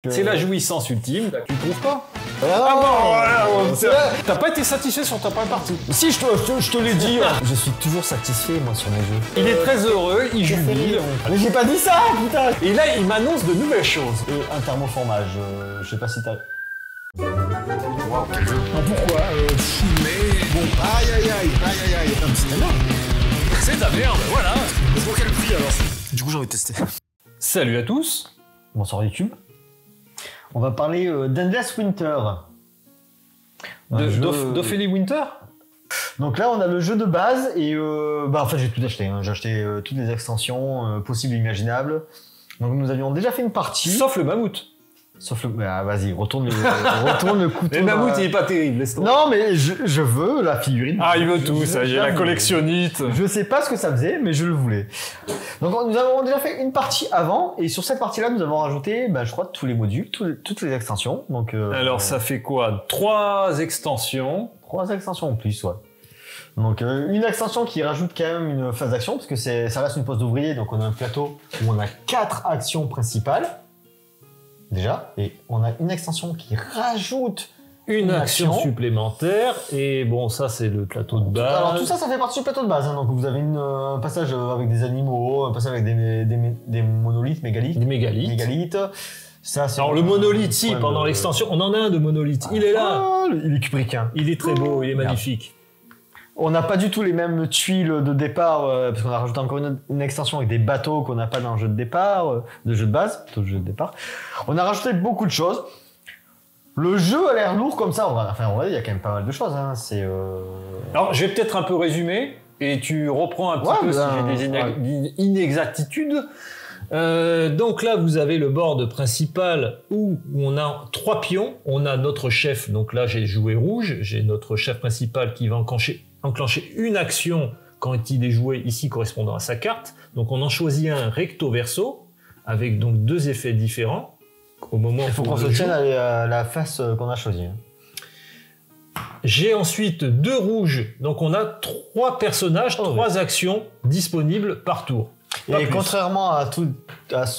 C'est la jouissance ultime, tu trouves pas? Ah bon, voilà, t'as pas été satisfait sur ta première partie. Si, je te l'ai dit. Je suis toujours satisfait, moi, sur mes jeux. Il est très heureux, il jubile. Mais j'ai pas dit ça, putain. Et là, il m'annonce de nouvelles choses. Un thermoformage, je sais pas si t'as... Wow, quel jeu. Pourquoi mais bon, aïe. C'est de la merde, voilà. Mais pour quel prix alors? Du coup, j'ai envie de tester. Salut à tous. Bonsoir YouTube. On va parler d'Endless Winter. D'Ophélie Winter. Donc là, on a le jeu de base et en fait, j'ai tout acheté. Hein. J'ai acheté toutes les extensions possibles et imaginables. Donc nous avions déjà fait une partie. Sauf le mammouth. Sauf le... Ah, vas-y, retourne le couteau. Le mammouth, il est pas terrible, laisse tomber. Non, mais je veux la figurine. Ah, il veut tout, ça y est, la collectionnite. Je sais pas ce que ça faisait, mais je le voulais. Donc nous avons déjà fait une partie avant, et sur cette partie-là, nous avons rajouté, je crois, tous les modules, toutes les extensions. Donc, alors, ça fait quoi? 3 extensions. 3 extensions en plus, ouais. Donc une extension qui rajoute quand même une phase d'action, parce que ça reste une poste d'ouvrier, donc on a un plateau où on a 4 actions principales. Déjà, et on a une extension qui rajoute une action supplémentaire, et bon, ça c'est le plateau de base. Alors tout ça, ça fait partie du plateau de base, hein. Donc vous avez un passage avec des animaux, un passage avec des monolithes, mégalithes. Des mégalithes. Ça, alors le monolithe, si, pendant l'extension, on en a un de monolithe. Il est là. Il est cubricain. Il est très beau, il est magnifique. On n'a pas du tout les mêmes tuiles de départ, parce qu'on a rajouté encore une extension avec des bateaux qu'on n'a pas dans le jeu de départ, de jeu de base, plutôt le jeu de départ. On a rajouté beaucoup de choses. Le jeu a l'air lourd comme ça, en vrai, il y a quand même pas mal de choses. Hein. Alors, je vais peut-être un peu résumer, et tu reprends un petit peu si j'ai des inexactitudes. Donc là, vous avez le board principal où on a 3 pions. On a notre chef, donc là, j'ai joué rouge. J'ai notre chef principal qui va enclencher une action quand il est joué ici correspondant à sa carte. Donc on en choisit un recto verso avec donc 2 effets différents au moment. Il faut qu'on se tienne à la face qu'on a choisie. J'ai ensuite 2 rouges, donc on a 3 personnages, 3 actions disponibles par tour. Et contrairement à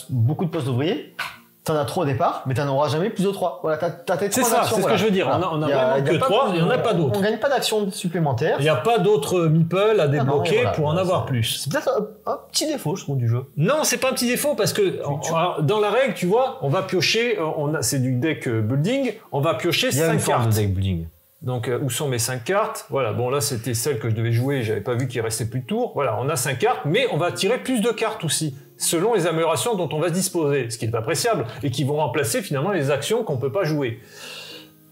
beaucoup de postes d'ouvriers, t'en as 3 au départ, mais t'en auras jamais plus de 3. Voilà, t'as tes 3 actions. C'est ça, c'est ce que je veux dire. Voilà. On a vraiment que 3, il n'y en a pas d'autres. On gagne pas d'actions supplémentaires. Il n'y a pas d'autres meeples à débloquer pour en avoir plus. C'est peut-être un petit défaut, je trouve, du jeu. Non, c'est pas un petit défaut parce que dans la règle, tu vois, on va piocher, c'est du deck building, on va piocher 5 cartes. Il y a une forme de deck building. Donc, où sont mes 5 cartes? Voilà, bon là c'était celle que je devais jouer, j'avais pas vu qu'il restait plus de tours. Voilà, on a 5 cartes, mais on va tirer plus de cartes aussi, selon les améliorations dont on va se disposer, ce qui est appréciable, et qui vont remplacer finalement les actions qu'on peut pas jouer.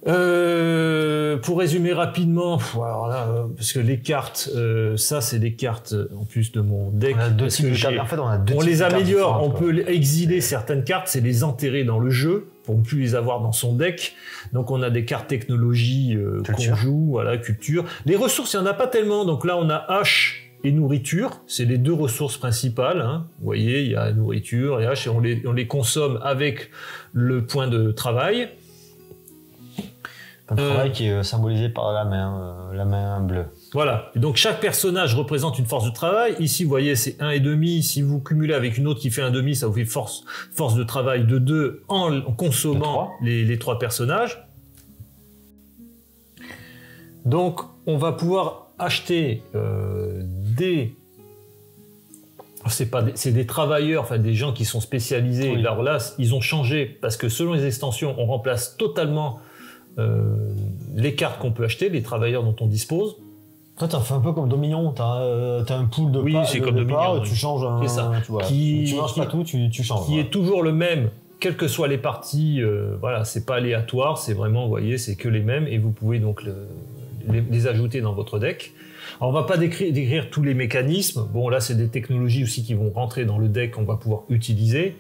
Pour résumer rapidement, alors là, parce que les cartes, ça c'est des cartes en plus de mon deck. On a 2 types de cartes. En fait, on les améliore, on peut exiler certaines cartes, c'est les enterrer dans le jeu pour ne plus les avoir dans son deck. Donc on a des cartes technologie qu'on joue, voilà, culture. Les ressources, il n'y en a pas tellement, donc là on a hache et nourriture, c'est les 2 ressources principales. Hein. Vous voyez, il y a nourriture et hache, et on les consomme avec le point de travail. Un travail qui est symbolisé par la main bleue. Voilà. Et donc chaque personnage représente une force de travail. Ici, vous voyez, c'est 1,5. Si vous cumulez avec une autre qui fait 1,5, ça vous fait force de travail de 2 en consommant les 3 personnages. Donc, on va pouvoir acheter c'est des travailleurs, enfin des gens qui sont spécialisés. Oui. Alors là, ils ont changé parce que selon les extensions, on remplace totalement les cartes qu'on peut acheter, les travailleurs dont on dispose. Toi, t'as fait un peu comme Dominion, t'as un pool de c'est comme Dominion, tu changes un... C'est ça. Tu manges pas tout, tu changes. Qui est toujours le même, quelles que soient les parties, voilà, c'est pas aléatoire, c'est vraiment, vous voyez, c'est que les mêmes, et vous pouvez donc les ajouter dans votre deck. Alors, on va pas décrire tous les mécanismes, bon là c'est des technologies aussi qui vont rentrer dans le deck qu'on va pouvoir utiliser.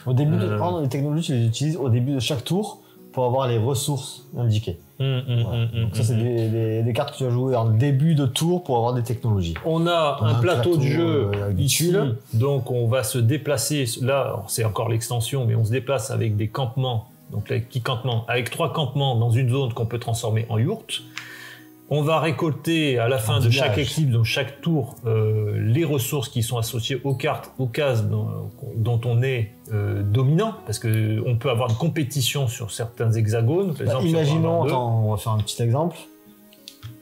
Au début les technologies, tu les utilises au début de chaque tour, pour avoir les ressources indiquées. Donc ça, c'est des cartes que tu vas jouer en début de tour pour avoir des technologies. On a un plateau de jeu ici, donc on va se déplacer, là c'est encore l'extension, mais on se déplace avec des campements, donc les petits campements, avec 3 campements dans une zone qu'on peut transformer en yourte. On va récolter à la fin de chaque éclipse, donc chaque tour, les ressources qui sont associées aux cartes, aux cases dont on est dominant, parce que on peut avoir une compétition sur certains hexagones. Par exemple, imaginons, on va faire un petit exemple.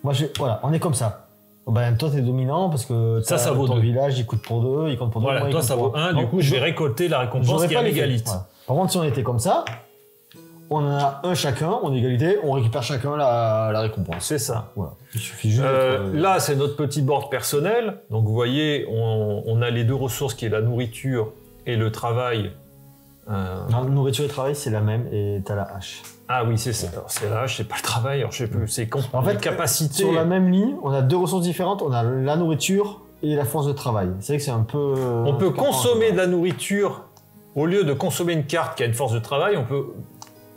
Moi, voilà, on est comme ça. Ben, toi, t'es dominant parce que ça vaut ton 2. village, il coûte pour 2, il compte pour 2. Voilà, toi, ça vaut 1, du coup, je vais récolter la récompense qui est mégalite. Voilà. Par contre, si on était comme ça, on en a un chacun, on est égalité, on récupère chacun la récompense. C'est ça. Voilà. Il suffit juste là, c'est notre petit board personnel. Donc, vous voyez, on a les 2 ressources qui est la nourriture et le travail. Non, la nourriture et le travail, c'est la même et t'as la hache. Ah oui, c'est ça. Alors, c'est la hache, c'est pas le travail. Alors, je sais plus. C'est en fait, capacité. Sur la même ligne, on a 2 ressources différentes. On a la nourriture et la force de travail. C'est vrai que c'est un peu. On peut consommer de la nourriture au lieu de consommer une carte qui a une force de travail. On peut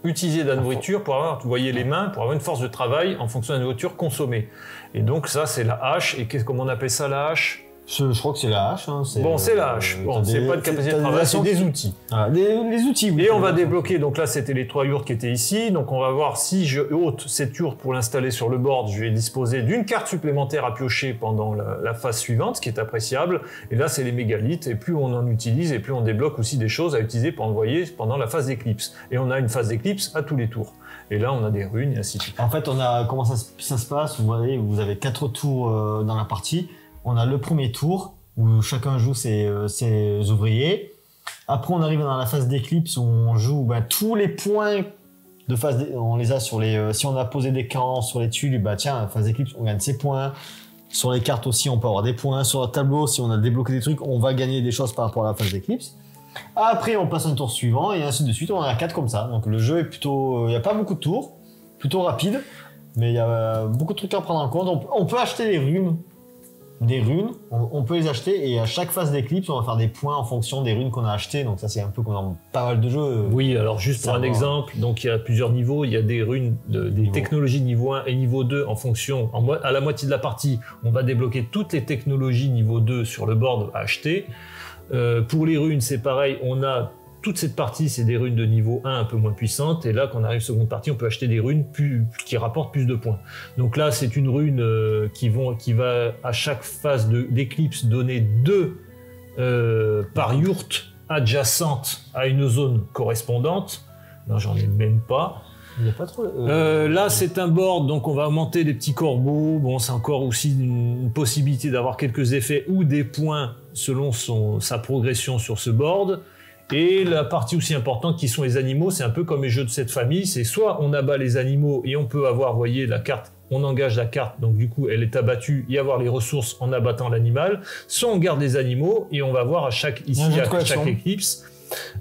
utiliser de la nourriture pour avoir, vous voyez les mains, pour avoir une force de travail en fonction de la nourriture consommée. Et donc ça, c'est la hache. Et comment on appelle ça, la hache ? Je crois que c'est la hache. Hein, c'est la hache. Bon, c'est pas de capacité de travail, c'est des outils. Ah, les outils, oui. Et on va débloquer, donc là, c'était les 3 yurts qui étaient ici. Donc on va voir si je ôte cette yourte pour l'installer sur le board, je vais disposer d'une carte supplémentaire à piocher pendant la phase suivante, ce qui est appréciable. Et là, c'est les mégalithes. Et plus on en utilise, et plus on débloque aussi des choses à utiliser pendant la phase d'éclipse. Et on a une phase d'éclipse à tous les tours. Et là, on a des runes et ainsi de suite. En fait, comment ça se passe. Vous voyez, vous avez 4 tours dans la partie. On a le premier tour où chacun joue ses ouvriers. Après, on arrive dans la phase d'éclipse où on joue tous les points de phase. On les a sur les. Si on a posé des camps sur les tuiles, tiens, phase d'éclipse, on gagne ses points. Sur les cartes aussi, on peut avoir des points. Sur le tableau, si on a débloqué des trucs, on va gagner des choses par rapport à la phase d'éclipse. Après, on passe un tour suivant et ainsi de suite. On en a 4 comme ça. Donc le jeu est plutôt. Il n'y a pas beaucoup de tours, plutôt rapide, mais il y a beaucoup de trucs à prendre en compte. On peut acheter les runes. Des runes, on peut les acheter et à chaque phase d'éclipse, on va faire des points en fonction des runes qu'on a achetées. Donc ça, c'est un peu comme dans pas mal de jeux. Oui, alors juste pour un exemple, donc il y a plusieurs niveaux. Il y a des runes, des technologies niveau 1 et niveau 2 en fonction. À la moitié de la partie, on va débloquer toutes les technologies niveau 2 sur le board à acheter. Pour les runes, c'est pareil. On a toute cette partie, c'est des runes de niveau 1 un peu moins puissantes. Et là, quand on arrive seconde partie, on peut acheter des runes qui rapportent plus de points. Donc là, c'est une rune qui va à chaque phase d'éclipse donner 2 par yurt adjacente à une zone correspondante. Non, j'en ai même pas. Il n'y a pas trop. Là, c'est un board, donc on va augmenter des petits corbeaux. Bon, c'est encore aussi une possibilité d'avoir quelques effets ou des points selon sa progression sur ce board. Et la partie aussi importante qui sont les animaux, c'est un peu comme les jeux de cette famille, c'est soit on abat les animaux et on peut avoir, vous voyez, la carte, on engage la carte, donc du coup elle est abattue et avoir les ressources en abattant l'animal, soit on garde les animaux et on va voir à chaque éclipse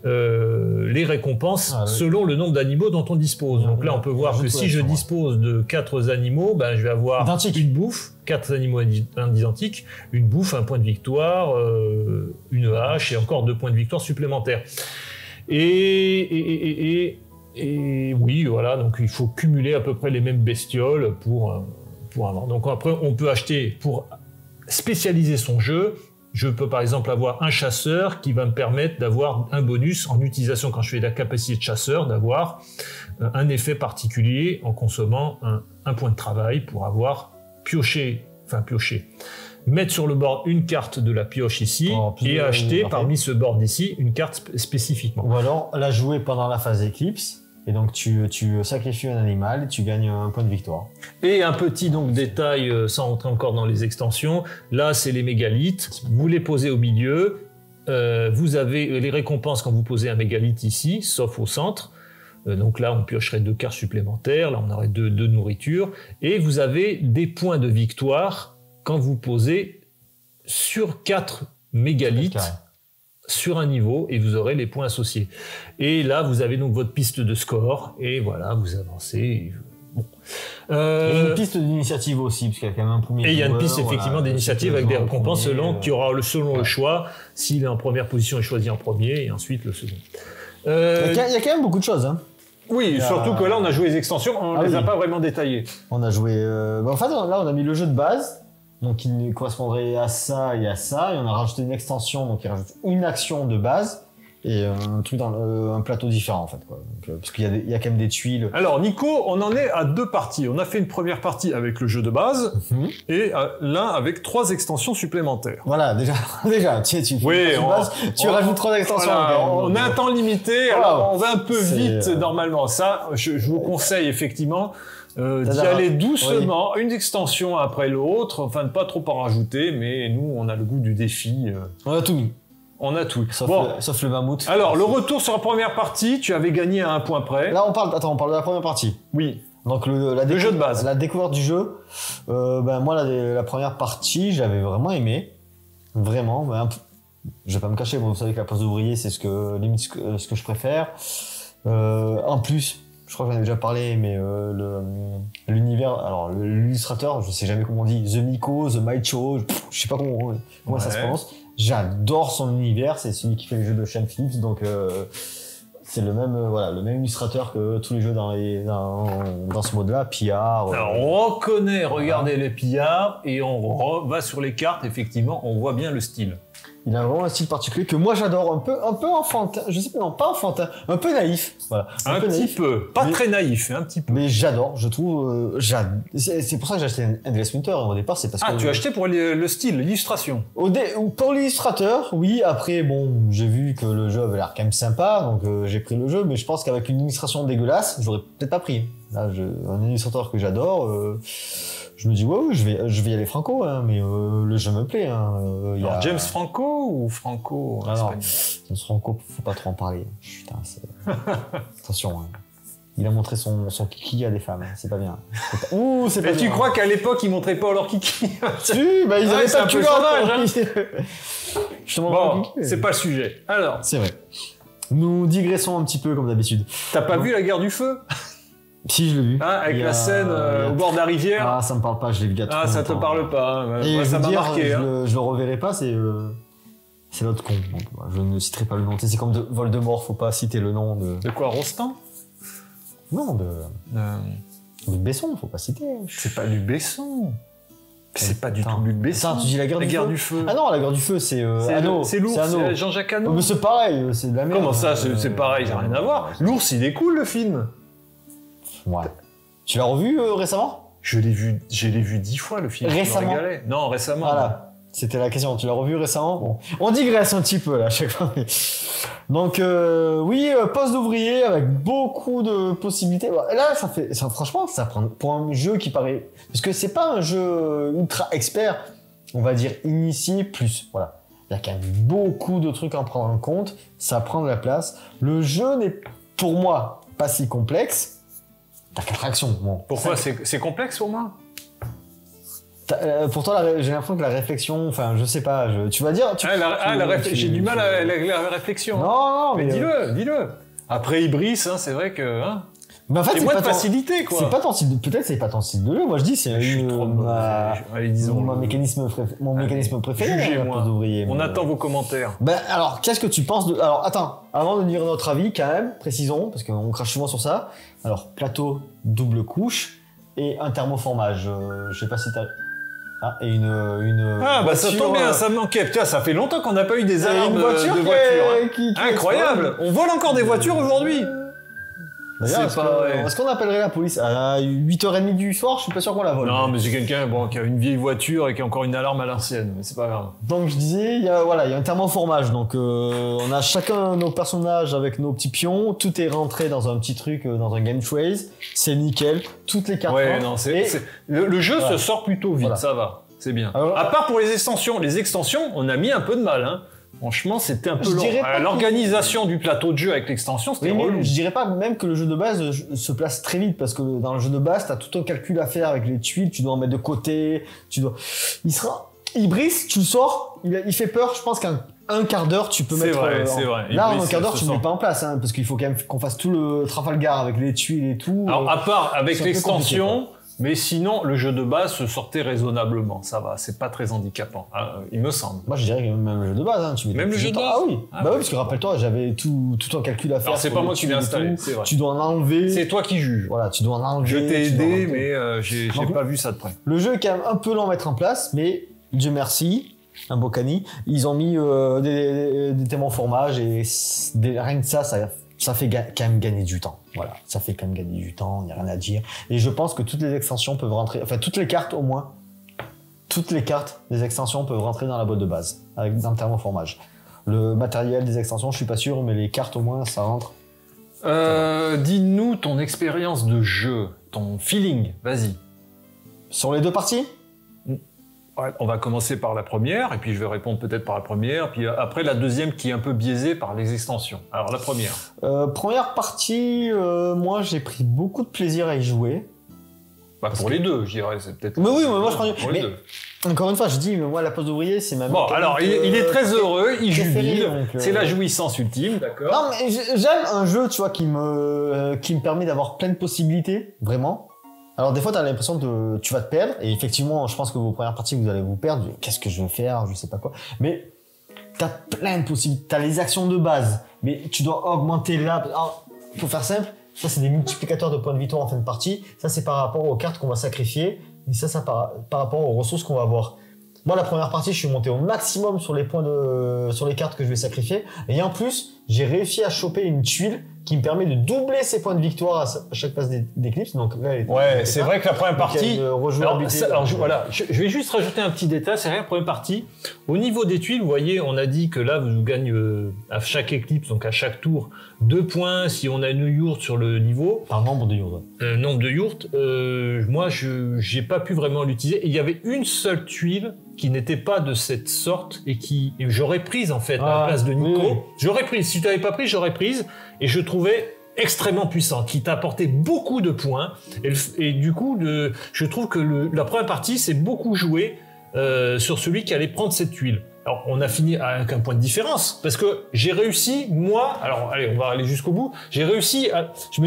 les récompenses selon le nombre d'animaux dont on dispose. Donc là on peut voir que si je dispose de 4 animaux, je vais avoir une bouffe, 4 animaux identiques, une bouffe, un point de victoire, une hache et encore 2 points de victoire supplémentaires. Et oui, voilà, donc il faut cumuler à peu près les mêmes bestioles pour avoir. Donc après, on peut acheter pour spécialiser son jeu. Je peux par exemple avoir un chasseur qui va me permettre d'avoir un bonus en utilisation, quand je fais la capacité de chasseur, d'avoir un effet particulier en consommant un point de travail pour avoir pioché, mettre sur le board une carte de la pioche ici et acheter parmi ce board ici une carte spécifiquement. Ou alors la jouer pendant la phase éclipse. Et donc tu sacrifies un animal et tu gagnes un point de victoire. Et un petit détail, sans rentrer encore dans les extensions, là c'est les mégalithes, vous les posez au milieu, vous avez les récompenses quand vous posez un mégalithe ici, sauf au centre. Donc là on piocherait 2 cartes supplémentaires, là on aurait 2 de nourriture, et vous avez des points de victoire quand vous posez sur 4 mégalithes. Sur un niveau et vous aurez les points associés. Et là, vous avez donc votre piste de score et voilà, vous avancez. Bon. Il y a une piste d'initiative aussi, parce qu'il y a quand même un premier. Et il y a une piste effectivement d'initiative avec des récompenses selon le choix. S'il est en première position, il choisit en premier et ensuite le second. Il y a quand même beaucoup de choses. Hein. Oui, surtout que là, on a joué les extensions, on les a pas vraiment détaillées. On a joué. En fait, là, on a mis le jeu de base. Donc, il correspondrait à ça, et on a rajouté une extension, donc il rajoute une action de base, et un truc dans un plateau différent en fait, quoi. Donc, parce qu'il y a quand même des tuiles. Alors Nico, on en est à 2 parties. On a fait une première partie avec le jeu de base et l'un avec 3 extensions supplémentaires. Voilà, déjà, tu on rajoutes 3 extensions. Voilà, on a un temps limité, alors on va un peu vite normalement. Ça, je vous conseille effectivement d'y aller doucement, une extension après l'autre, enfin de pas trop en rajouter, mais nous on a le goût du défi. On a tout mis. On a tout. Sauf le mammouth. Alors, le retour sur la première partie, tu avais gagné à 1 point près. Là, on parle de la première partie. Oui. Donc, le jeu de base. La découverte du jeu. Moi, la première partie, j'avais vraiment aimé. Vraiment. Je vais pas me cacher, vous savez que la poste d'ouvrier, c'est ce que je préfère. En plus, je crois que j'en ai déjà parlé, mais l'univers, alors l'illustrateur, je sais jamais comment on dit, The Miko, The Maicho, je sais pas comment ça se prononce. J'adore son univers, c'est celui qui fait les jeux de Sean Phillips, donc c'est le même illustrateur que tous les jeux dans ce mode-là, Pillard. Alors on reconnaît, regardez les pillards, et on va sur les cartes, effectivement, on voit bien le style. Il a vraiment un style particulier que moi j'adore, un peu enfantin, je sais pas, non, pas enfantin, un peu naïf. Voilà. Un petit peu, pas très naïf, un petit peu. Mais j'adore, je trouve, c'est pour ça que j'ai acheté Endless Winter, au départ, c'est parce que... Ah, tu as acheté pour le style, l'illustration. Pour l'illustrateur, oui, après, bon, j'ai vu que le jeu avait l'air quand même sympa, donc j'ai pris le jeu, mais je pense qu'avec une illustration dégueulasse, j'aurais peut-être pas pris. Là, un illustrateur que j'adore, je me dis, ouais, je vais y aller franco, hein, mais le jeu me plaît. Hein, Alors, James Franco ou Franco en espagnol? James Franco, faut pas trop en parler. Putain, attention, hein. Il a montré son kiki à des femmes, hein. C'est pas bien. C'est pas Et bien. tu crois qu'à l'époque, ils montraient pas leur kiki? Si, ils avaient pas de culotte. Bon, c'est pas le sujet. Alors. C'est vrai. Nous digressons un petit peu, comme d'habitude. T'as pas vu La Guerre du Feu? Si, je l'ai vu. Ah, avec la scène au bord de la rivière. Ah, ça me parle pas, je l'ai vu il y a trop longtemps. Ça te parle pas. Et moi, ça m'a marqué. Je le reverrai pas, c'est l'autre con. Donc, je ne citerai pas le nom. C'est comme Voldemort, faut pas citer le nom de... De quoi, Rostand? Non, de Besson, faut pas citer. C'est pas du Besson. C'est pas du tout Luc Besson. Attends, tu dis La Guerre du Feu. Ah non, La Guerre du Feu, c'est Hano. C'est l'ours, c'est Jean-Jacques Hano. Mais c'est pareil, c'est de la merde. Comment ça, c'est pareil, j'ai rien à voir. L'ours, il est cool, le film. Ouais. Tu l'as revu récemment? Je l'ai vu 10 fois, le film. Récemment? Non, récemment. Voilà. C'était la question. Tu l'as revu récemment? Bon. On digresse un petit peu, là, à chaque fois. Donc, oui, poste d'ouvrier avec beaucoup de possibilités. Là, franchement, ça prend, pour un jeu qui paraît, parce que c'est pas un jeu ultra expert, on va dire initié plus. Voilà. Il y a quand même beaucoup de trucs à prendre en compte. Ça prend de la place. Le jeu n'est, pour moi, pas si complexe. T'as 4 actions. Bon. Pourquoi c'est complexe pour moi? Pour toi, j'ai l'impression que la réflexion, enfin, je sais pas, tu vas dire... J'ai du mal à la réflexion. Non, mais dis-le. Après Ibris, hein, c'est vrai que... Hein, mais en fait, c'est moins de facilité, quoi. C'est pas ton style, peut-être c'est pas ton style de jeu. Moi, je dis, c'est mon mécanisme préféré. Jugez-moi. On attend vos commentaires. Ben, alors, qu'est-ce que tu penses de... Alors, attends, avant de dire notre avis, quand même, précisons, parce qu'on crache souvent sur ça. Alors, plateau, double couche et un thermoformage. Je sais pas si t'as... Ah, et une ah, bah voiture, ça tombe bien, ça me manquait. Putain, ça fait longtemps qu'on n'a pas eu des alarmes de voiture. Incroyable. On vole encore des voitures aujourd'hui. Est-ce qu'on appellerait la police à 8h30 du soir? Je suis pas sûr qu'on la vole. Non, mais c'est quelqu'un qui a une vieille voiture et qui a encore une alarme à l'ancienne. Mais c'est pas grave. Donc je disais, il y a un thermoformage. Donc on a chacun nos personnages avec nos petits pions. Tout est rentré dans un petit truc, dans un game trace. C'est nickel. Toutes les cartes. Ouais, non, le jeu se sort plutôt vite. Voilà. Ça va. C'est bien. Alors, à part pour les extensions. Les extensions, on a mis un peu de mal, hein. Franchement, c'était un peu long. L'organisation du plateau de jeu avec l'extension, c'était relou. Je dirais pas même que le jeu de base se place très vite, parce que dans le jeu de base, t'as tout un calcul à faire avec les tuiles, tu dois en mettre de côté, Ibris, tu le sors, il fait peur, je pense qu'un quart d'heure, tu peux mettre... C'est vrai. Là, en un quart d'heure, tu ne mets pas en place, hein, parce qu'il faut quand même qu'on fasse tout le Trafalgar avec les tuiles et tout. Alors, à part avec l'extension... Mais sinon, le jeu de base se sortait raisonnablement. Ça va, c'est pas très handicapant, hein, il me semble. Moi, je dirais que même le jeu de base, hein, tu mets même le jeu de base. Ah oui. Oui, parce que rappelle-toi, j'avais tout un calcul à faire. Alors c'est pas moi qui l'ai installé, c'est vrai. Tu dois en enlever. C'est toi qui juges. Voilà, tu dois en enlever. Je t'ai aidé, mais j'ai pas vu ça de près. Le jeu est quand même un peu lent à mettre en place, mais Dieu merci, un Bocani. Ils ont mis des témoins fromage et rien que ça fait quand même gagner du temps. Voilà, ça fait quand même gagner du temps, il n'y a rien à dire. Et je pense que toutes les extensions peuvent rentrer, enfin toutes les cartes au moins, toutes les cartes des extensions peuvent rentrer dans la boîte de base avec un thermoformage. Le matériel des extensions, je suis pas sûr, mais les cartes au moins, ça rentre. Dis-nous ton expérience de jeu, ton feeling, vas-y. Sur les deux parties ? Ouais, on va commencer par la première, et puis je vais répondre peut-être par la première, puis après la deuxième qui est un peu biaisée par les extensions. Alors la première. Première partie, moi j'ai pris beaucoup de plaisir à y jouer. Bah, pour les deux, je dirais, c'est peut-être... Mais oui, mais moi je prends... Pour les deux. Encore une fois, je dis, mais moi la pause d'ouvrier, c'est ma... Bon, alors il est très heureux, il jubile, c'est la jouissance ultime, d'accord. Non, mais j'aime un jeu, tu vois, qui me permet d'avoir plein de possibilités, vraiment. Alors des fois, t'as l'impression que tu vas te perdre, et effectivement, je pense que vos premières parties, vous allez vous perdre. Qu'est-ce que je vais faire, je sais pas quoi. Mais t'as plein de possibilités. T'as les actions de base, mais tu dois augmenter là. Alors, pour faire simple, ça c'est des multiplicateurs de points de victoire en fin de partie. Ça c'est par rapport aux cartes qu'on va sacrifier, et ça par rapport aux ressources qu'on va avoir. Moi, la première partie, je suis monté au maximum sur les cartes que je vais sacrifier, et en plus, j'ai réussi à choper une tuile qui me permet de doubler ses points de victoire à chaque phase d'éclipse. Donc là, ouais, c'est vrai que la première partie. Voilà, je vais juste rajouter un petit détail. C'est rien, la première partie. Au niveau des tuiles, vous voyez, on a dit que là, vous gagnez à chaque éclipse, donc à chaque tour, 2 points si on a une yourte sur le niveau. Par nombre de yourtes. Nombre de yourtes. Moi, j'ai pas pu vraiment l'utiliser. Et il y avait une seule tuile qui n'était pas de cette sorte et j'aurais prise en fait à la place de Nico. Oui. J'aurais prise. Si tu n'avais pas pris, j'aurais prise. Et je trouvais extrêmement puissant, qui t'apportait beaucoup de points. Et du coup, je trouve que la première partie, c'est beaucoup joué sur celui qui allait prendre cette tuile. Alors, on a fini avec un point de différence, parce que j'ai réussi, moi, alors allez, on va aller jusqu'au bout, je me suis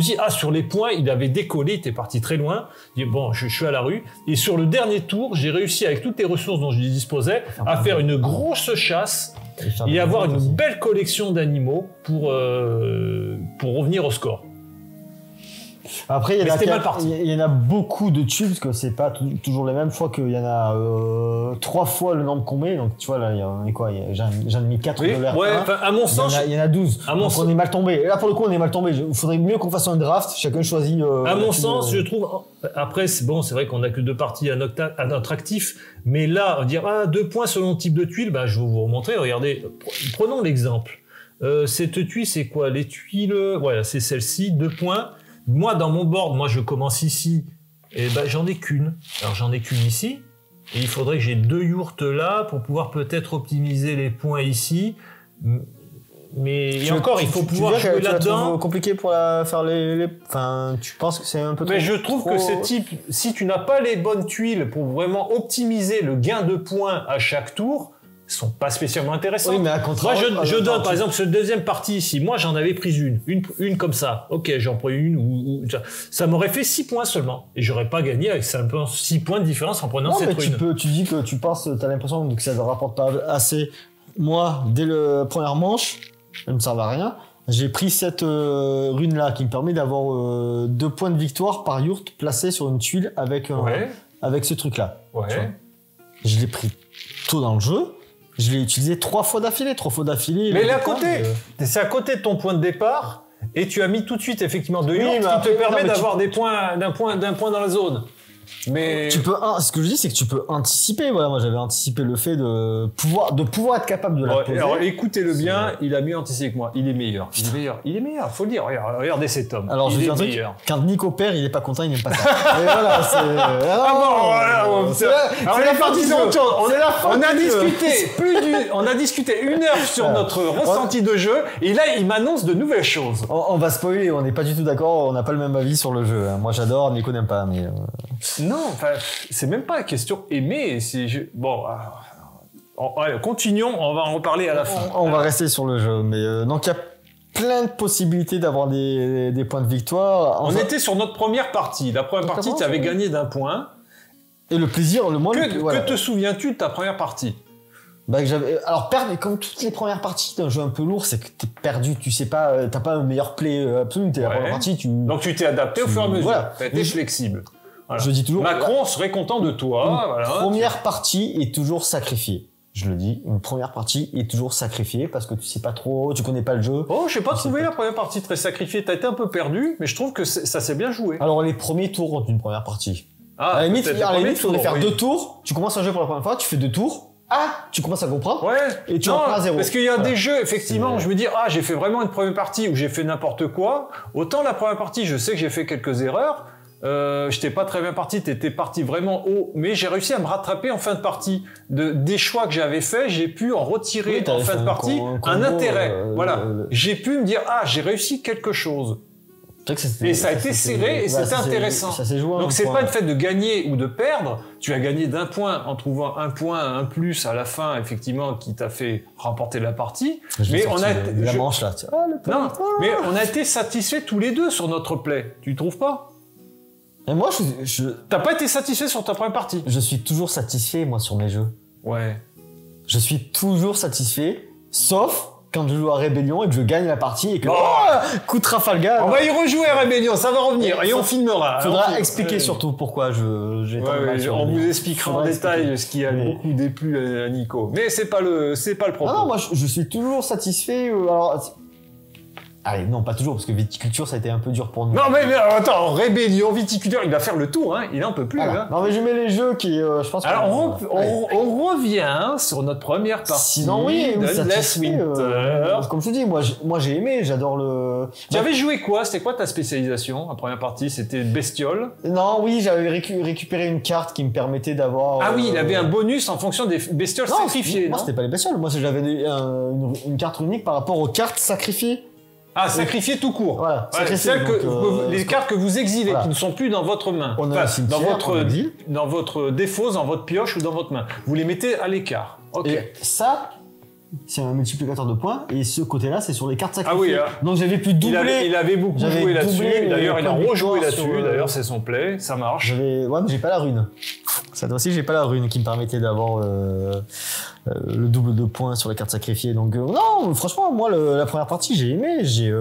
dit, sur les points, il avait décollé, il était parti très loin, bon, je suis à la rue, et sur le dernier tour, j'ai réussi, avec toutes les ressources dont je disposais, à faire une grosse chasse, et avoir une belle collection d'animaux pour revenir au score. Après, il y en a beaucoup de tuiles, parce que c'est pas toujours les mêmes. Je crois qu'il y en a 3 fois le nombre qu'on met. Donc, tu vois, là, j'en ai mis 4 de l'air. Ouais, à mon sens. Il y en a 12. Donc, on est mal tombé. Et là, pour le coup, on est mal tombé. Il faudrait mieux qu'on fasse un draft. Chacun choisit. À mon sens, je trouve. Après, c'est vrai qu'on a que 2 parties à notre actif. Mais là, dire, 2 points selon le type de tuile, je vais vous remontrer. Regardez. Prenons l'exemple. Cette tuile, c'est quoi? Les tuiles. Voilà, c'est celle-ci. 2 points. Moi, dans mon board, je commence ici, et j'en ai qu'une. Alors, j'en ai qu'une ici, et il faudrait que j'ai 2 yourtes là pour pouvoir peut-être optimiser les points ici. Mais il faut pouvoir jouer là-dedans. C'est compliqué pour faire les... Enfin, tu penses que c'est un peu trop... Mais je trouve que ces types, si tu n'as pas les bonnes tuiles pour vraiment optimiser le gain de points à chaque tour, sont pas spécialement intéressants. Oui, mais à contraire, moi, je donne, par exemple, cette deuxième partie ici. Moi, j'en avais pris une comme ça. Ok, j'en prends une ça m'aurait fait 6 points seulement. Et j'aurais pas gagné avec simplement 6 points de différence en prenant cette une. Tu dis que t'as l'impression que ça ne rapporte pas assez. Moi, dès le première manche, ça ne me servait à rien. J'ai pris cette rune-là qui me permet d'avoir 2 points de victoire par yourte placé sur une tuile avec ce truc-là. Ouais. Je l'ai pris tôt dans le jeu. Je l'ai utilisé 3 fois d'affilée. Mais là, c'est à côté de ton point de départ, et tu as mis tout de suite effectivement 2 yourtes qui te permet d'avoir d'un point dans la zone. Mais ce que je dis, c'est que tu peux anticiper. Voilà, moi j'avais anticipé le fait de pouvoir être capable de la poser. Alors écoutez-le bien, il a mieux anticipé que moi. Il est meilleur. Faut le dire. Regardez cet homme. Alors je dis un truc. Quand Nico perd, il est pas content, il n'aime pas ça. Et voilà, c'est la partie de on a discuté 1 heure sur notre ressenti de jeu, et là il m'annonce de nouvelles choses. On va spoiler. On n'est pas du tout d'accord. On n'a pas le même avis sur le jeu. Moi j'adore, Nico n'aime pas, mais. Non, c'est même pas la question aimer. Continuons, on va en reparler à la fin. On va rester sur le jeu, mais donc il y a plein de possibilités d'avoir des points de victoire. On était sur notre première partie. La première partie, tu avais gagné d'un point. Et le plaisir, le moins... Que te souviens-tu de ta première partie? Alors perdre, comme toutes les premières parties d'un jeu un peu lourd, c'est que t'es perdu, tu sais pas, t'as pas un meilleur play absolu, t'es la première partie, Donc tu t'es adapté au fur et à mesure, t'as été flexible. Voilà. Je dis toujours... Macron serait content de toi. Première partie est toujours sacrifiée. je le dis, une première partie est toujours sacrifiée parce que tu sais pas trop, tu connais pas le jeu. Oh, j'ai pas trouvé la première partie très sacrifiée. T'as été un peu perdu, mais je trouve que ça s'est bien joué. Alors les premiers tours d'une première partie. Ah, à la limite, il faudrait faire oui. 2 tours. Tu commences un jeu pour la première fois, tu fais 2 tours. Ah, tu commences à comprendre. Ouais. Et tu reprends à 0. Parce qu'il y a des jeux, effectivement, je me dis, ah, j'ai fait vraiment une première partie où j'ai fait n'importe quoi. Autant la première partie, je sais que j'ai fait quelques erreurs. J'étais pas très bien parti, t'étais parti vraiment haut, mais j'ai réussi à me rattraper en fin de partie. Des choix que j'avais faits, j'ai pu en retirer en fin de partie un intérêt. Voilà. J'ai pu me dire, ah, j'ai réussi quelque chose. Et ça a été serré et c'était intéressant. Donc c'est pas le fait de gagner ou de perdre. Tu as gagné d'un point en trouvant un point, un plus à la fin, effectivement, qui t'a fait remporter la partie. Mais on a la manche là. Non, mais on a été satisfaits tous les deux sur notre play. Tu trouves pas? Et moi, t'as pas été satisfait sur ta première partie? Je suis toujours satisfait, moi, sur mes jeux. Ouais. Je suis toujours satisfait, sauf quand je joue à Rébellion et que je gagne la partie et que coup de Trafalgar. On va y rejouer à Rébellion, ça va revenir et on filmera. Faudra expliquer surtout pourquoi j'ai on vous expliquera en détail ce qui a beaucoup déplu à Nico. Mais c'est pas le propos. Ah non, moi je suis toujours satisfait. Alors allez, non, pas toujours, parce que Viticulture, ça a été un peu dur pour nous. Non, mais attends, Rébellion, Viticulture, il va faire le tour, hein. Il en peut plus, voilà. Hein. Non, mais je mets les jeux qui, je pense. Alors, on revient sur notre première partie. Sinon, oui, Endless Winter. Comme je te dis, moi j'ai aimé, j'adore le. Tu avais joué quoi? C'était quoi ta spécialisation en première partie? C'était bestiole? Non, oui, j'avais récupéré une carte qui me permettait d'avoir. Ah oui, il avait un bonus en fonction des bestioles sacrifiées. Moi, c'était pas les bestioles. Moi, j'avais une carte unique par rapport aux cartes sacrifiées. Ah, sacrifié tout court. Voilà. Les cartes que vous exilez, qui ne sont plus dans votre main. Dans votre défausse, dans votre pioche ou dans votre main. Vous les mettez à l'écart. Ok. Et ça, c'est un multiplicateur de points. Et ce côté-là, c'est sur les cartes sacrifiées. Ah oui, donc j'avais pu doubler. Il avait beaucoup joué là-dessus. D'ailleurs, il a rejoué là-dessus. D'ailleurs, c'est son play. Ça marche. Ouais, mais j'ai pas la rune. Cette fois-ci, j'ai pas la rune qui me permettait d'avoir le double de points sur les cartes sacrifiées. Donc non, franchement, moi, la première partie, j'ai aimé. J'ai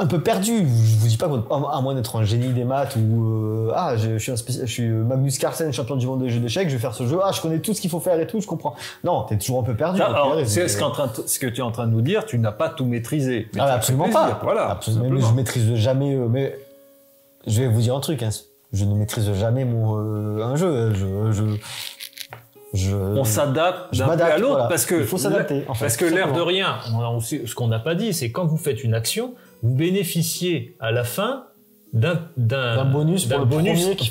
un peu perdu. Je vous dis pas à moins d'être un génie des maths ou je suis Magnus Carlsen, champion du monde des jeux d'échecs, je vais faire ce jeu. Ah, je connais tout ce qu'il faut faire et tout, je comprends. Non, t'es toujours un peu perdu. C'est ce que tu es en train de nous dire. Tu n'as pas tout maîtrisé. Ah, absolument pas. Voilà. Absolument. Je maîtrise jamais. Mais je vais vous dire un truc. Hein. Je ne maîtrise jamais un jeu. On s'adapte d'un peu à l'autre, voilà. Parce que il faut s'adapter. Parce que l'air de rien, ce qu'on n'a pas dit, c'est quand vous faites une action, vous bénéficiez à la fin d'un bonus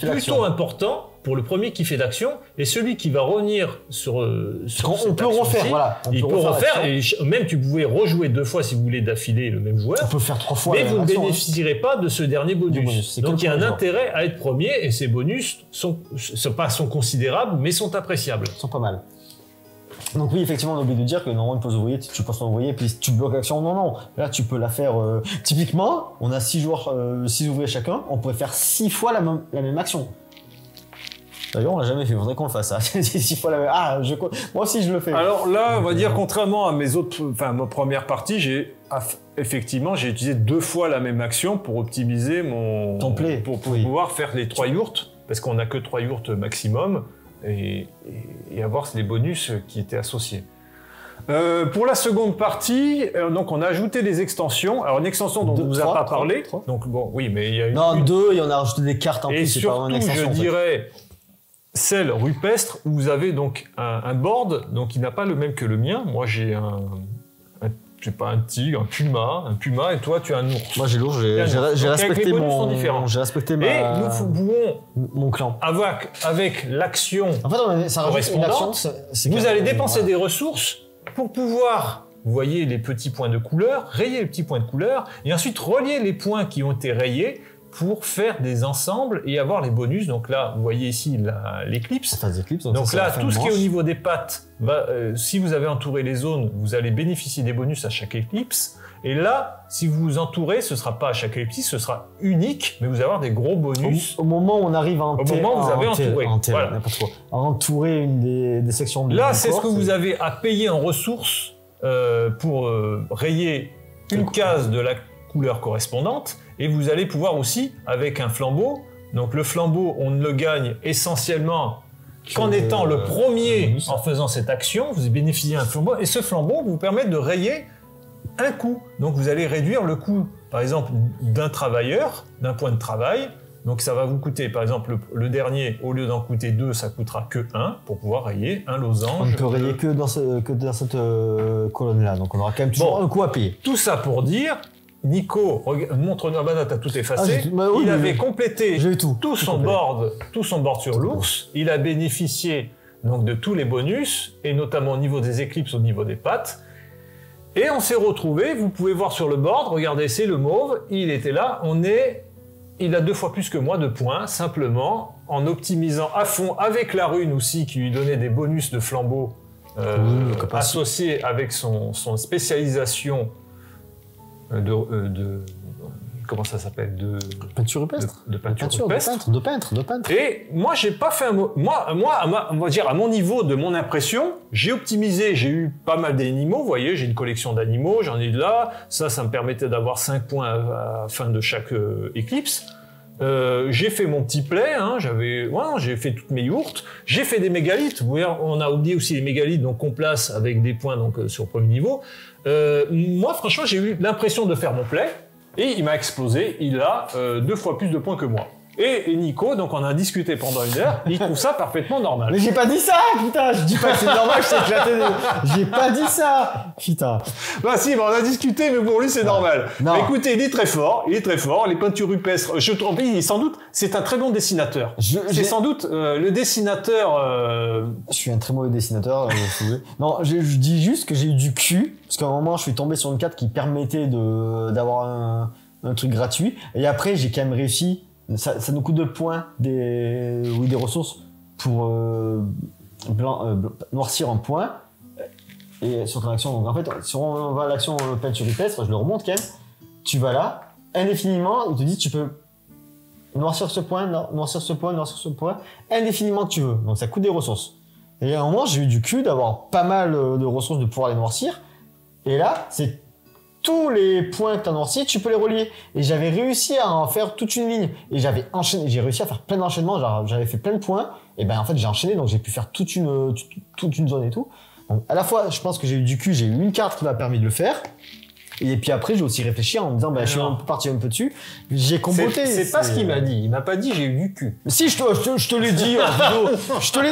plutôt important pour le premier qui fait l'action, et celui qui va revenir sur on peut refaire, voilà. Il peut refaire, et même tu pouvais rejouer 2 fois si vous voulez d'affilée le même joueur. On peut faire 3 fois. Mais vous ne bénéficierez pas de ce dernier bonus. Donc il y a un intérêt à être premier, et ces bonus sont considérables, mais sont appréciables. Ils sont pas mal. Donc oui, effectivement, on a oublié de dire que normalement une pause ouvrier, tu passes ton ouvrier, puis tu bloques l'action. Non. Là, tu peux la faire. Typiquement, on a 6 joueurs, 6 ouvriers chacun. On pourrait faire 6 fois la même action. D'ailleurs, on l'a jamais fait. Il faudrait qu'on le fasse. Ça. 6 fois la même. Moi aussi, je le fais. Alors là, on va dire, contrairement à ma première partie, j'ai utilisé 2 fois la même action pour optimiser ton play, pour pouvoir faire les 3 yurts, parce qu'on n'a que 3 yurts maximum. Et avoir les bonus qui étaient associés. Pour la seconde partie, donc on a ajouté des extensions. Alors une extension dont on ne vous a pas parlé. Donc bon, oui, mais il y a une... 2, et on a rajouté des cartes en plus. Et surtout, je dirais celle rupestre où vous avez donc un board, donc il n'a pas le même que le mien. Moi j'ai je sais pas, un tigre, un puma, et toi tu as un ours. Moi j'ai l'ours, j'ai respecté mon clan. Avec l'action correspondante, vous allez dépenser des ressources pour pouvoir, vous voyez les petits points de couleur, rayer les petits points de couleur, et ensuite relier les points qui ont été rayés pour faire des ensembles et avoir les bonus. Donc là, vous voyez ici l'éclipse. Donc là, tout ce qui est au niveau des pattes, si vous avez entouré les zones, vous allez bénéficier des bonus à chaque éclipse. Et là, si vous entourez, ce ne sera pas à chaque éclipse, ce sera unique, mais vous allez avoir des gros bonus. Au moment où on arrive à entourer une des sections de là, c'est ce que vous avez à payer en ressources pour rayer une case de la couleur correspondante. Et vous allez pouvoir aussi, avec un flambeau, donc le flambeau, on ne le gagne essentiellement qu'en étant le premier en faisant cette action, vous bénéficiez d'un flambeau, et ce flambeau vous permet de rayer un coût. Donc vous allez réduire le coût, par exemple, d'un travailleur, d'un point de travail. Donc ça va vous coûter, par exemple, le dernier, au lieu d'en coûter 2, ça coûtera que 1 pour pouvoir rayer un losange. On ne peut rayer que dans cette colonne-là, donc on aura quand même toujours un coût à payer. Tout ça pour dire, Nico, montre-nous, t'as tout effacé. Il avait complété tout son board sur l'ours. Il a bénéficié donc de tous les bonus, et notamment au niveau des éclipses, au niveau des pattes. Et on s'est retrouvé, vous pouvez voir sur le board, regardez, c'est le mauve, il était là, il a 2 fois plus que moi de points, simplement en optimisant à fond avec la rune aussi qui lui donnait des bonus de flambeau associés avec son spécialisation comment ça s'appelle, de peinture rupestre, de peinture rupestre. De peintre. Et moi j'ai pas fait on va dire à mon niveau de mon impression, j'ai optimisé, j'ai eu pas mal d'animaux, vous voyez, j'ai une collection d'animaux, j'en ai de là, ça me permettait d'avoir 5 points à la fin de chaque éclipse. J'ai fait mon petit play, j'ai fait toutes mes yourtes, j'ai fait des mégalithes, vous voyez, on a oublié aussi les mégalithes donc qu'on place avec des points donc sur le premier niveau. Moi franchement j'ai eu l'impression de faire mon play, et il m'a explosé, il a 2 fois plus de points que moi. Et Nico, donc on a discuté pendant 1 heure, il trouve ça parfaitement normal. Mais j'ai pas dit ça, putain, je dis pas que c'est normal, je t'ai éclaté. J'ai pas dit ça, putain. Bah si, on a discuté, mais pour lui c'est normal. Non. Mais écoutez, il est très fort, les peintures rupestres, sans doute, c'est un très bon dessinateur. C'est sans doute le dessinateur... Je suis un très mauvais dessinateur, si vous voulez. Non, je dis juste que j'ai eu du cul, parce qu'à un moment je suis tombé sur une carte qui permettait d'avoir un truc gratuit, et après j'ai quand même réussi. Ça nous coûte de points, des ressources pour noircir un point et sur ton action. Donc en fait, si on va à l'action peinture rupestre, je le remonte quand même. Tu vas là, indéfiniment, il te dit tu peux noircir ce point, noircir ce point, indéfiniment que tu veux. Donc ça coûte des ressources. Et à un moment, j'ai eu du cul d'avoir pas mal de ressources de pouvoir les noircir. Et là, c'est tous les points que tu as noircis, tu peux les relier. Et j'avais réussi à en faire toute une ligne. Et j'ai réussi à faire plein d'enchaînements. J'avais fait plein de points. Et ben en fait, j'ai enchaîné, donc j'ai pu faire toute une zone et tout. Donc à la fois, je pense que j'ai eu du cul, j'ai eu une carte qui m'a permis de le faire. Et puis après, j'ai aussi réfléchi en me disant, je suis parti un peu dessus. J'ai comboté. C'est pas ce qu'il m'a dit. Il m'a pas dit j'ai eu du cul. Si, je te l'ai dit en vidéo.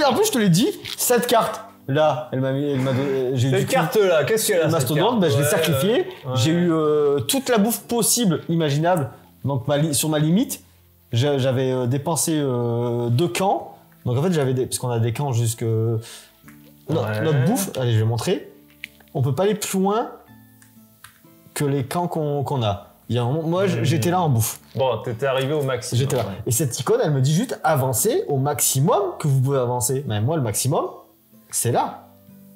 En plus, je te l'ai dit, cette carte. Là, elle m'a donné. Cette carte-là, qu'est-ce qu'elle a? Mastodonte, je l'ai sacrifié. J'ai eu toute la bouffe possible, imaginable. Donc sur ma limite, j'avais dépensé 2 camps. Donc en fait, parce qu'on a des camps jusque notre bouffe. Allez, je vais montrer. On peut pas aller plus loin que les camps qu'on a. Il y a un moment, moi, j'étais là en bouffe. Bon, t'étais arrivé au maximum. J'étais là. Ouais. Et cette icône, elle me dit juste avancez au maximum que vous pouvez avancer. Mais moi, le maximum, c'est là.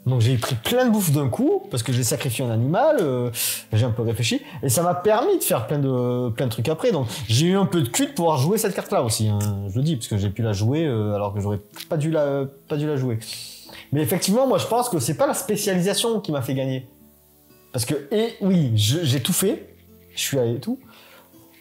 Donc j'ai pris plein de bouffe d'un coup parce que j'ai sacrifié un animal, j'ai un peu réfléchi et ça m'a permis de faire plein de trucs après. Donc j'ai eu un peu de cul de pouvoir jouer cette carte là aussi, hein, je le dis parce que j'ai pu la jouer alors que j'aurais pas dû la jouer. Mais effectivement, moi je pense que c'est pas la spécialisation qui m'a fait gagner. Parce que oui, j'ai tout fait, je suis allé et tout.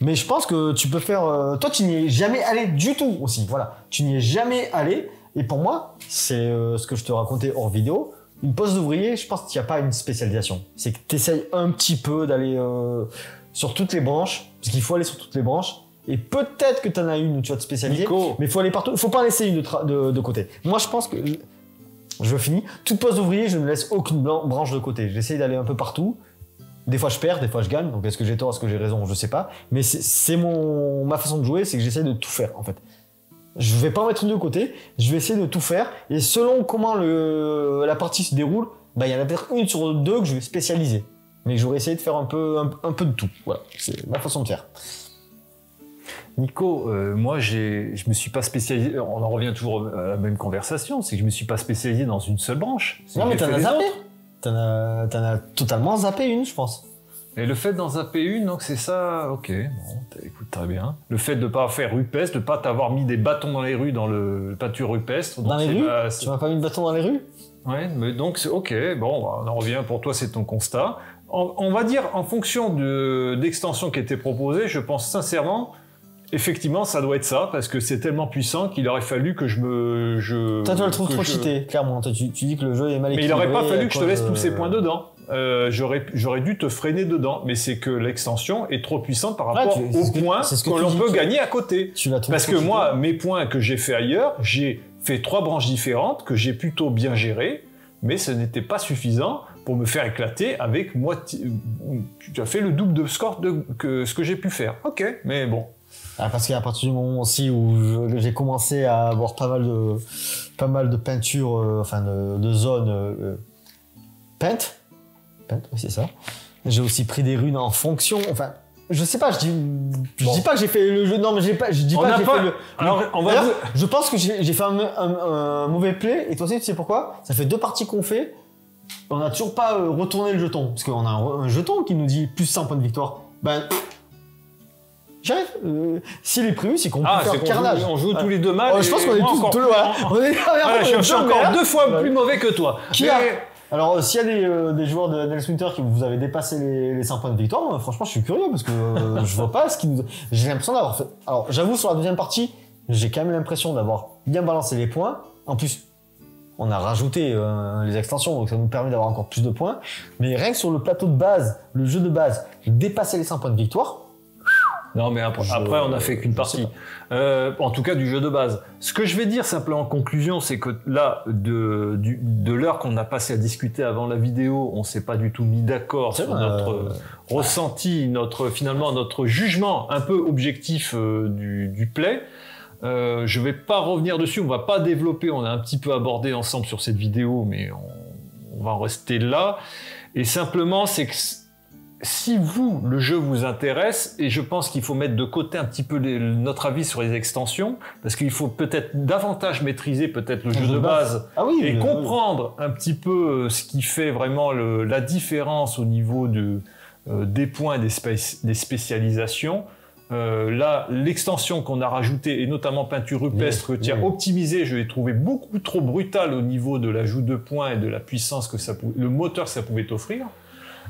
Mais je pense que tu peux faire toi tu n'y es jamais allé du tout aussi. Voilà, tu n'y es jamais allé. Et pour moi, c'est ce que je te racontais hors vidéo. Une poste d'ouvrier, je pense qu'il n'y a pas une spécialisation. C'est que tu essayes un petit peu d'aller sur toutes les branches, parce qu'il faut aller sur toutes les branches. Et peut-être que tu en as une où tu vas te spécialiser, Nico. Mais il faut aller partout. Il ne faut pas laisser une de côté. Moi, je pense que, je finis, toute poste d'ouvrier, je ne laisse aucune branche de côté. J'essaye d'aller un peu partout. Des fois, je perds, des fois, je gagne. Donc, est-ce que j'ai tort, est-ce que j'ai raison, je ne sais pas. Mais c'est ma façon de jouer, c'est que j'essaye de tout faire, en fait. Je vais pas en mettre une de côté, je vais essayer de tout faire. Et selon comment la partie se déroule, il y en a peut-être une sur 2 que je vais spécialiser. Mais j'aurais essayé de faire un peu de tout. Voilà, c'est ma façon de faire. Nico, moi je me suis pas spécialisé, on en revient toujours à la même conversation, c'est que je me suis pas spécialisé dans une seule branche. Non mais t'en as zappé. T'en as totalement zappé une, je pense. Et le fait d'en zapper une, donc c'est ça, ok, bon, écoute, très bien. Le fait de pas faire rupestre, de pas t'avoir mis des bâtons dans les rues dans le peinture rupestre. Dans les rues Tu m'as pas mis de bâtons dans les rues? Ouais, mais donc c'est ok, bon, on en revient, pour toi c'est ton constat. On va dire, en fonction d'extension qui était proposée, je pense sincèrement, effectivement, ça doit être ça, parce que c'est tellement puissant qu'il aurait fallu que Toi, tu le trouves trop cheaté, clairement. Tu dis que le jeu est mal équilibré. Mais il n'aurait pas fallu que je te laisse tous ces points dedans. J'aurais dû te freiner dedans, mais c'est que l'extension est trop puissante par rapport aux points que l'on peut gagner à côté. Parce que moi, mes points que j'ai fait ailleurs, j'ai fait 3 branches différentes que j'ai plutôt bien gérées, mais ce n'était pas suffisant pour me faire éclater avec tu as fait le double de score que ce que j'ai pu faire. Ok, mais bon. Parce qu'à partir du moment aussi où j'ai commencé à avoir pas mal de peintures, de zones peintes, oui c'est ça. J'ai aussi pris des runes en fonction, je sais pas, je dis pas que j'ai fait le jeu, non mais je dis pas que j'ai fait le... Alors, je pense que j'ai fait un mauvais play, et toi aussi tu sais pourquoi? Ça fait 2 parties qu'on fait, on n'a toujours pas retourné le jeton, parce qu'on a un jeton qui nous dit plus 100 points de victoire. J'arrive. S'il est prévu, c'est qu'on peut faire carnage. On joue tous les 2 matchs. Je pense qu'on est tous je suis encore 2 fois plus mauvais que toi. Alors, s'il y a des joueurs de Nels Winter qui vous avez dépassé les 5 points de victoire, moi, franchement, je suis curieux parce que je vois pas ce qui nous... J'ai l'impression d'avoir fait... Alors, j'avoue, sur la deuxième partie, j'ai quand même l'impression d'avoir bien balancé les points. En plus, on a rajouté les extensions, donc ça nous permet d'avoir encore plus de points. Mais rien que sur le plateau de base, le jeu de base, j'ai dépassé les 5 points de victoire. Non, mais après on n'a fait qu'une partie. En tout cas, du jeu de base. Ce que je vais dire simplement en conclusion, c'est que là, de l'heure qu'on a passé à discuter avant la vidéo, on s'est pas du tout mis d'accord sur notre ressenti, finalement notre jugement un peu objectif du play. Je vais pas revenir dessus, on va pas développer, on a un petit peu abordé ensemble sur cette vidéo, mais on va en rester là. Et simplement, c'est que si le jeu vous intéresse, et je pense qu'il faut mettre de côté un petit peu notre avis sur les extensions, parce qu'il faut peut-être davantage maîtriser peut-être le jeu de base et comprendre un petit peu ce qui fait vraiment la différence au niveau des points, des spécialisations. Là, l'extension qu'on a rajoutée, et notamment peinture rupestre, que tu as optimisée, je l'ai trouvé beaucoup trop brutale au niveau de l'ajout de points et de la puissance que le moteur que ça pouvait t'offrir.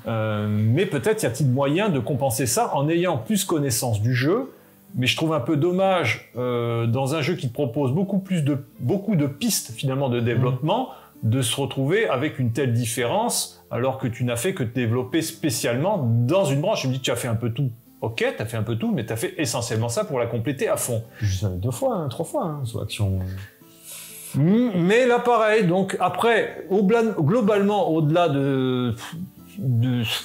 Mais peut-être y a-t-il moyen de compenser ça en ayant plus connaissance du jeu. Mais je trouve un peu dommage dans un jeu qui te propose beaucoup de pistes finalement de développement, de se retrouver avec une telle différence alors que tu n'as fait que te développer spécialement dans une branche. Je me dis tu as fait un peu tout. Ok, tu as fait un peu tout, mais tu as fait essentiellement ça pour la compléter à fond. Juste 2 fois, 3 fois sur l'action. Mais là pareil, donc après, globalement, au-delà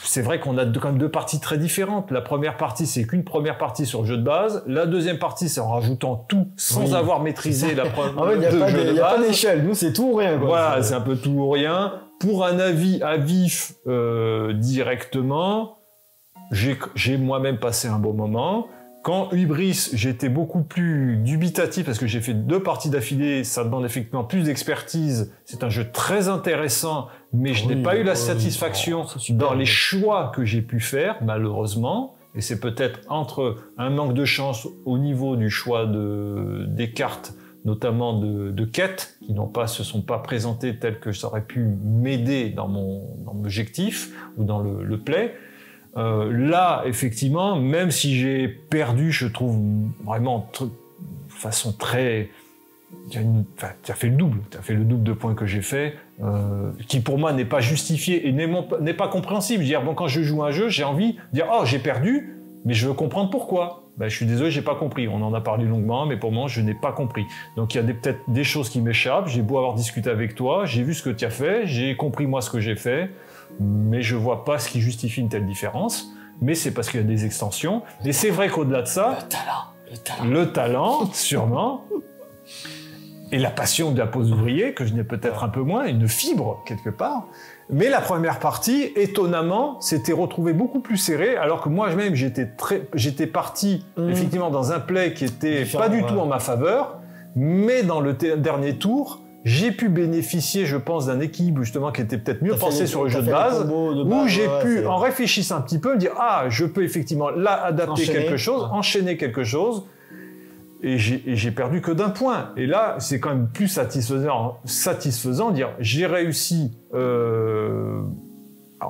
c'est vrai qu'on a quand même 2 parties très différentes. La première partie, c'est qu'une première partie sur le jeu de base. La deuxième partie, c'est en rajoutant tout sans avoir maîtrisé la première jeu de base. Il n'y a pas d'échelle. Nous, c'est tout ou rien. Voilà, c'est un peu tout ou rien. Pour un avis à vif directement, j'ai moi-même passé un bon moment. Quand Hubris, j'étais beaucoup plus dubitatif parce que j'ai fait 2 parties d'affilée, ça demande effectivement plus d'expertise. C'est un jeu très intéressant, mais je n'ai pas eu la satisfaction dans les choix que j'ai pu faire, malheureusement. Et c'est peut-être entre un manque de chance au niveau du choix des cartes, notamment de quêtes, qui se sont pas présentées telles que ça aurait pu m'aider dans mon objectif ou dans le play. Là, effectivement, même si j'ai perdu, je trouve vraiment de façon très... Tu as fait le double. Tu as fait le double de points que j'ai fait, qui pour moi n'est pas justifié et n'est pas compréhensible. Quand je joue un jeu, j'ai envie de dire « Oh, j'ai perdu, mais je veux comprendre pourquoi. » Je suis désolé, j'ai pas compris. On en a parlé longuement, mais pour moi, je n'ai pas compris. Donc il y a peut-être des choses qui m'échappent. J'ai beau avoir discuté avec toi, j'ai vu ce que tu as fait, j'ai compris moi ce que j'ai fait, mais je vois pas ce qui justifie une telle différence. Mais c'est parce qu'il y a des extensions. Et c'est vrai qu'au-delà de ça... Le talent, sûrement. Et la passion de la pose ouvrier, que je n'ai peut-être un peu moins, une fibre, quelque part. Mais la première partie, étonnamment, s'était retrouvée beaucoup plus serrée, alors que moi-même, j'étais parti, effectivement, dans un play qui était pas du tout en ma faveur, mais dans le dernier tour, j'ai pu bénéficier, je pense, d'un équilibre justement qui était peut-être mieux pensé sur le jeu de base, où j'ai pu, en réfléchissant un petit peu, me dire « Ah, je peux effectivement là adapter quelque chose, enchaîner quelque chose ». Et j'ai perdu que d'1 point. Et là, c'est quand même plus satisfaisant de dire j'ai réussi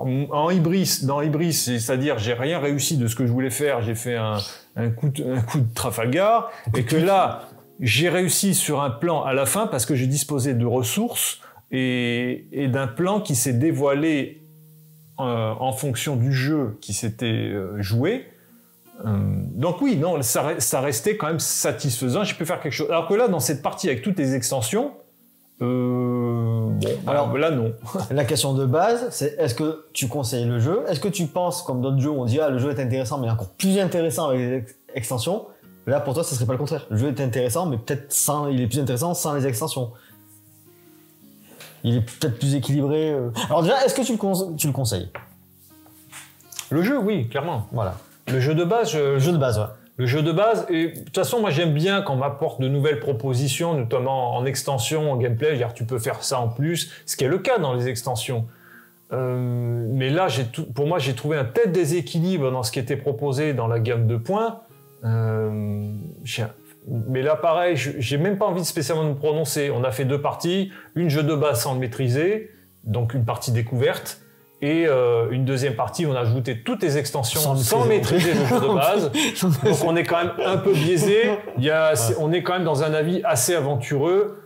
dans Ibris, c'est-à-dire j'ai rien réussi de ce que je voulais faire, j'ai fait un coup de Trafalgar, et que là, j'ai réussi sur un plan à la fin parce que j'ai disposé de ressources et d'un plan qui s'est dévoilé en fonction du jeu qui s'était joué. Donc oui, non, ça restait quand même satisfaisant, j'ai pu faire quelque chose. Alors que là, dans cette partie avec toutes les extensions, alors là non. La question de base, c'est est-ce que tu conseilles le jeu? Est-ce que tu penses, comme d'autres jeux où on dit le jeu est intéressant, mais encore plus intéressant avec les extensions? Là, pour toi, ça serait pas le contraire. Le jeu est intéressant, mais peut-être il est plus intéressant sans les extensions. Il est peut-être plus équilibré. Alors déjà, est-ce que tu le conseilles? Le jeu, oui, clairement. Voilà. Le jeu de base, Le jeu de base, ouais. Le jeu de base, et de toute façon, moi j'aime bien quand on m'apporte de nouvelles propositions, notamment en extension, en gameplay, dire tu peux faire ça en plus, ce qui est le cas dans les extensions. Mais là, pour moi, j'ai trouvé un tel déséquilibre dans ce qui était proposé dans la gamme de points. Mais là, pareil, j'ai même pas envie de spécialement me prononcer. On a fait 2 parties, une jeu de base sans le maîtriser, donc une partie découverte, et une deuxième partie où on a ajouté toutes les extensions sans maîtriser le jeu de base. Donc on est quand même un peu biaisé. On est quand même dans un avis assez aventureux.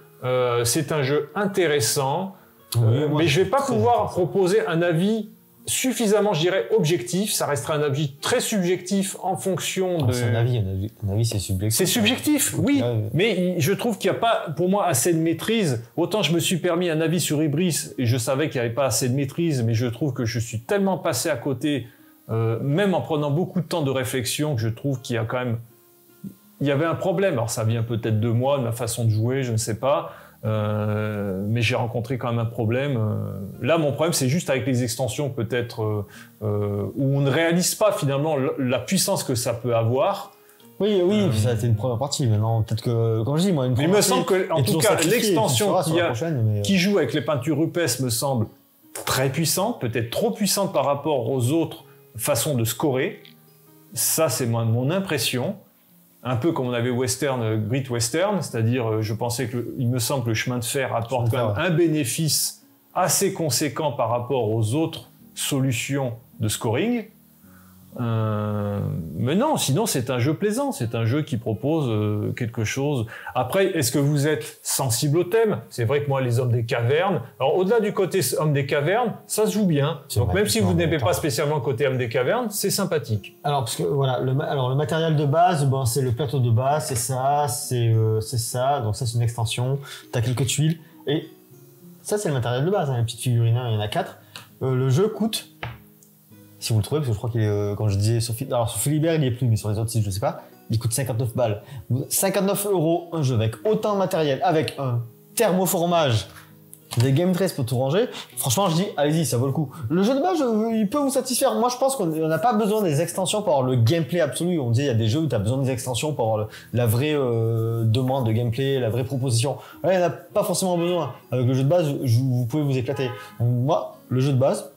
C'est un jeu intéressant, mais je vais pas pouvoir proposer un avis suffisamment, je dirais, objectif. Ça restera un avis très subjectif en fonction de... C'est un avis, c'est subjectif. C'est subjectif, oui, mais je trouve qu'il n'y a pas, pour moi, assez de maîtrise. Autant je me suis permis un avis sur Ibris, et je savais qu'il n'y avait pas assez de maîtrise, mais je trouve que je suis tellement passé à côté, même en prenant beaucoup de temps de réflexion, que je trouve qu'il y a quand même... Il y avait un problème. Alors ça vient peut-être de moi, de ma façon de jouer, je ne sais pas. Mais j'ai rencontré quand même un problème. Là, mon problème, c'est juste avec les extensions, peut-être, où on ne réalise pas finalement la puissance que ça peut avoir. Oui, ça a été une première partie. Maintenant, peut-être que, comme je dis, moi, une première il me semble que, en tout cas, l'extension qui joue avec les peintures rupestres me semble très puissante, peut-être trop puissante par rapport aux autres façons de scorer. Ça, c'est mon impression. Un peu comme on avait Great Western, c'est-à-dire, il me semble que le chemin de fer apporte quand même un bénéfice assez conséquent par rapport aux autres solutions de scoring. Mais non, sinon c'est un jeu plaisant, c'est un jeu qui propose quelque chose. Après, est-ce que vous êtes sensible au thème? C'est vrai que moi, les hommes des cavernes, alors au-delà du côté hommes des cavernes, ça se joue bien. Donc même si vous n'aimez pas spécialement le côté hommes des cavernes, c'est sympathique. Alors parce que voilà, le matériel de base, c'est le plateau de base, c'est ça, donc ça c'est une extension. T'as quelques tuiles et ça c'est le matériel de base. Les petites figurines, il y en a 4. Le jeu coûte. Si vous le trouvez, parce que je crois qu'il est, quand je disais sur Philibert, il y est plus, mais sur les autres sites, je sais pas, il coûte 59 balles. 59 €, un jeu avec autant de matériel, avec un thermoformage, des game trays pour tout ranger. Franchement, je dis, allez-y, ça vaut le coup. Le jeu de base, il peut vous satisfaire. Moi, je pense qu'on n'a pas besoin des extensions pour avoir le gameplay absolu. On disait, il y a des jeux où tu as besoin des extensions pour avoir la vraie demande de gameplay, la vraie proposition. Là, il n'y en a pas forcément besoin. Avec le jeu de base, vous pouvez vous éclater. Donc, moi, le jeu de base,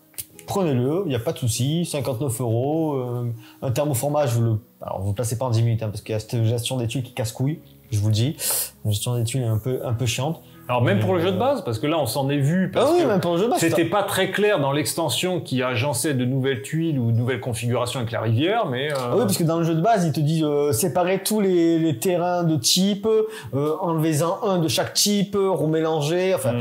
prenez-le, il n'y a pas de souci, 59 €, un thermoformage, alors vous placez pas en 10 minutes, parce qu'il y a cette gestion des tuiles qui casse couille, je vous le dis. La gestion des tuiles est un peu chiante. Alors même pour le jeu de base, parce que là on s'en est vu, parce que même pour le jeu de base, c'était pas très clair dans l'extension qui agençait de nouvelles tuiles ou de nouvelles configurations avec la rivière, mais... oui, parce que dans le jeu de base, il te dit séparer tous les terrains de type, enlevez-en un de chaque type, remélanger, enfin...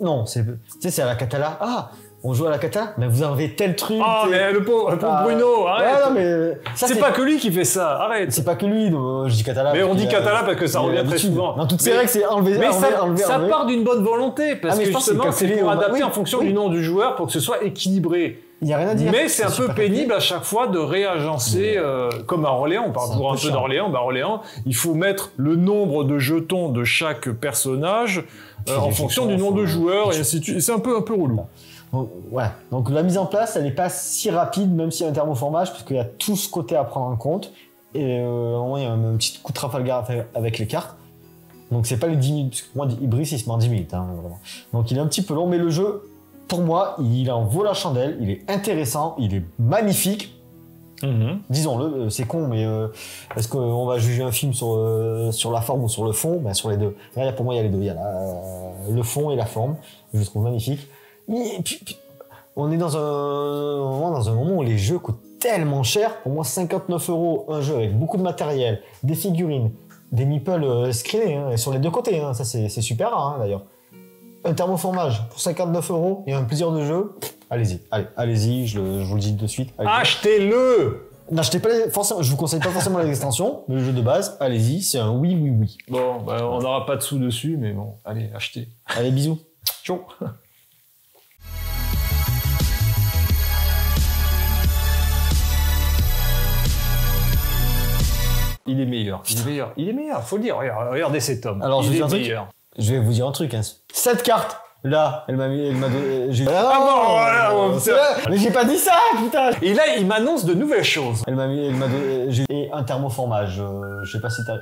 Non, c'est à la Catala. On joue à la kata, mais vous enlevez tel truc. Mais le pauvre Bruno, arrête. Ouais, non, mais c'est pas que lui qui fait ça, arrête. C'est pas que lui, je dis Catala. Mais on dit Catala parce que ça revient très souvent. Dans toutes ces règles, c'est enlever. Mais ça part d'une bonne volonté, parce que justement, c'est pour adapter en fonction du nom du joueur pour que ce soit équilibré. Il n'y a rien à dire. Mais c'est un peu pénible à chaque fois de réagencer, comme à Orléans, on parle toujours un peu d'Orléans. Orléans, il faut mettre le nombre de jetons de chaque personnage en fonction du nom de joueur, et ainsi de suite. C'est un peu relou. Donc, voilà. Donc la mise en place, elle n'est pas si rapide, même s'il y a un thermoformage, parce qu'il y a tout ce côté à prendre en compte. Et au moins, il y a un petit coup de Trafalgar avec les cartes. Donc c'est pas les 10 minutes, parce que pour moi, Ibris, il se met en 10 minutes. Vraiment. Donc il est un petit peu long, mais le jeu, pour moi, il en vaut la chandelle, il est intéressant, il est magnifique. Disons-le, c'est con, mais est-ce qu'on va juger un film sur la forme ou sur le fond? Sur les deux. Là, pour moi, il y a les deux. Il y a le fond et la forme. Je le trouve magnifique. Et puis, on est dans un moment où les jeux coûtent tellement cher. Pour moi, 59 € un jeu avec beaucoup de matériel, des figurines, des meeples screenés hein, sur les deux côtés. Hein. Ça, c'est super rare hein, d'ailleurs. Un thermoformage pour 59 € et un plaisir de jeu. Allez-y, allez-y, je vous le dis de suite. Achetez-le! N'achetez pas forcément, je vous conseille pas forcément les extensions, mais le jeu de base, allez-y, c'est un oui. Bon, bah, on n'aura pas de sous dessus, mais bon, allez, achetez. Allez, bisous. Ciao. Il est meilleur, faut le dire, regardez cet homme. Alors, il je est vais un truc. meilleur. Je vais vous dire un truc. Hein. Cette carte, là, elle m'a donné. Mais j'ai pas dit ça, putain. Et là, il m'annonce de nouvelles choses. Elle m'a donné. J'ai un thermoformage. Je sais pas si t'as.